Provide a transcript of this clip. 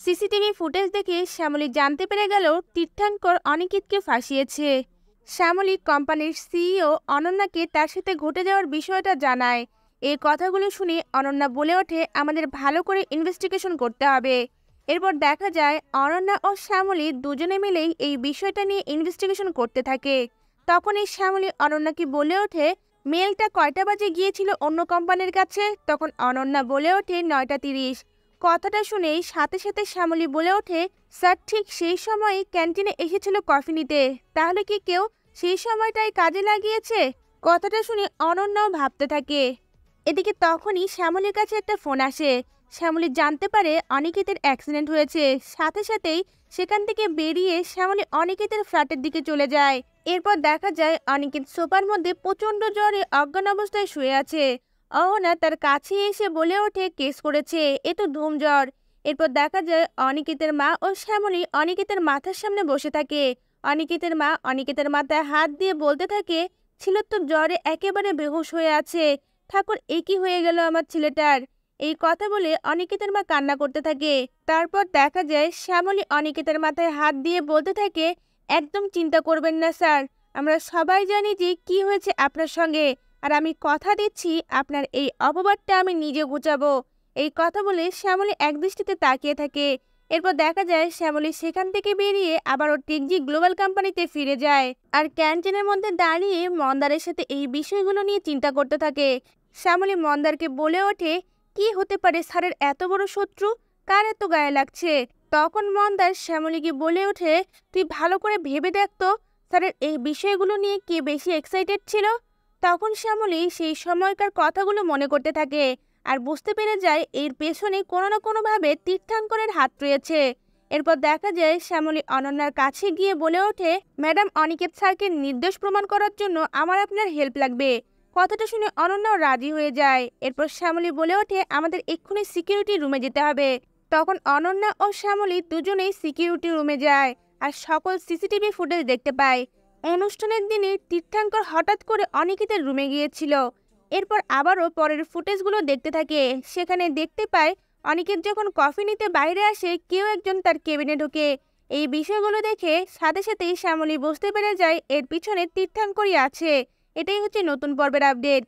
CCTV footage দেখে শ্যামলী জানতে পেরে গেল তীর্থাঙ্কর অনিকেতকে ফাঁসিয়েছে। শ্যামলী কোম্পানির সিইও অনন্যাকে তার সাথে ঘটে যাওয়ার বিষয়টা জানায়। এই কথাগুলো শুনে অনন্যা বলে ওঠে, আমাদের ভালো করে ইনভেস্টিগেশন করতে হবে। এরপর দেখা যায় অনন্যা ও শ্যামলী দুজনে মিলেই এই বিষয়টা নিয়ে ইনভেস্টিগেশন করতে থাকে। তখনই শ্যামলী অনন্যাকে বলে ওঠে, মেলটা কয়টা বাজে গিয়েছিল অন্য কোম্পানির কাছে? তখন অনন্যা বলে ওঠে 9:30। কথাটা শুনেই সাথে সাথে শ্যামলী বলে ওঠে, স্যার ঠিক সেই সময় ক্যান্টিনে এসেছিল কফি নিতে, তাহলে কি কেউ সেই সময়টাই কাজে লাগিয়েছে? কথাটা শুনে অনন্যাও ভাবতে থাকে। এদিকে তখনই শ্যামলীর কাছে একটা ফোন আসে। শ্যামলী জানতে পারে অনিকেতের অ্যাক্সিডেন্ট হয়েছে। সাথে সাথেই সেখান থেকে বেরিয়ে শ্যামলী অনিকেতের ফ্ল্যাটের দিকে চলে যায়। এরপর দেখা যায় অনিকেত সোফার মধ্যে প্রচন্ড জ্বরে অজ্ঞান অবস্থায় শুয়ে আছে। অহনা তার কাছে এসে বলে ওঠে, কেস করেছে, এ তো ধুম জ্বর। এরপর দেখা যায় অনিকেতের মা ও শ্যামলী অনিকেতের মাথার সামনে বসে থাকে। অনিকেতের মা অনিকেতের মাথায় হাত দিয়ে বলতে থাকে, ছিল তো জ্বরে একেবারে বেহুশ হয়ে আছে। ঠাকুর, এ কি হয়ে গেল আমার ছেলেটার? এই কথা বলে অনিকেতের মা কান্না করতে থাকে। তারপর দেখা যায় শ্যামলী অনিকেতের মাথায় হাত দিয়ে বলতে থাকে, একদম চিন্তা করবেন না স্যার, আমরা সবাই জানি যে কি হয়েছে আপনার সঙ্গে, আর আমি কথা দিচ্ছি আপনার এই অপবাদটা আমি নিজে ঘুচাবো। এই কথা বলে শ্যামলী একদৃষ্টিতে তাকিয়ে থাকে। এরপর দেখা যায় শ্যামলী সেখান থেকে বেরিয়ে আবারও টেকজি গ্লোবাল কোম্পানিতে ফিরে যায় আর ক্যান্টিনের মধ্যে দাঁড়িয়ে মন্দারের সাথে এই বিষয়গুলো নিয়ে চিন্তা করতে থাকে। শ্যামলী মন্দারকে বলে ওঠে, কি হতে পারে স্যারের এত বড় শত্রু? কার এত গায়ে লাগছে? তখন মন্দার শ্যামলীকে বলে ওঠে, তুই ভালো করে ভেবে দেখতো স্যারের এই বিষয়গুলো নিয়ে কে বেশি এক্সাইটেড ছিল। তখন শ্যামলী সেই সময়কার কথাগুলো মনে করতে থাকে আর বুঝতে পেরে যায় এর পেছনে কোনো না কোনোভাবে তীর্থাঙ্করের হাত রয়েছে। এরপর দেখা যায় শ্যামলী অনন্যার কাছে গিয়ে বলে ওঠে, ম্যাডাম অনিকেত স্যারকে নির্দোষ প্রমাণ করার জন্য আমার আপনার হেল্প লাগবে। কথাটা শুনে অনন্যাও রাজি হয়ে যায়। এরপর শ্যামলী বলে ওঠে, আমাদের এক্ষুনি সিকিউরিটি রুমে যেতে হবে। তখন অনন্যা ও শ্যামলী দুজনেই সিকিউরিটি রুমে যায় আর সকল সিসিটিভি ফুটেজ দেখতে পায়। অনুষ্ঠানের দিনে তীর্থাঙ্কর হঠাৎ করে অনিকেতের রুমে গিয়েছিল। এরপর আবারও পরের ফুটেজগুলো দেখতে থাকে। সেখানে দেখতে পায় অনিকেত যখন কফি নিতে বাইরে আসে, কেউ একজন তার কেবিনে ঢোকে। এই বিষয়গুলো দেখে সাথে সাথেই শ্যামলী বুঝতে পেরে যায় এর পিছনে তীর্থাঙ্করই আছে। এটাই হচ্ছে নতুন পর্বের আপডেট।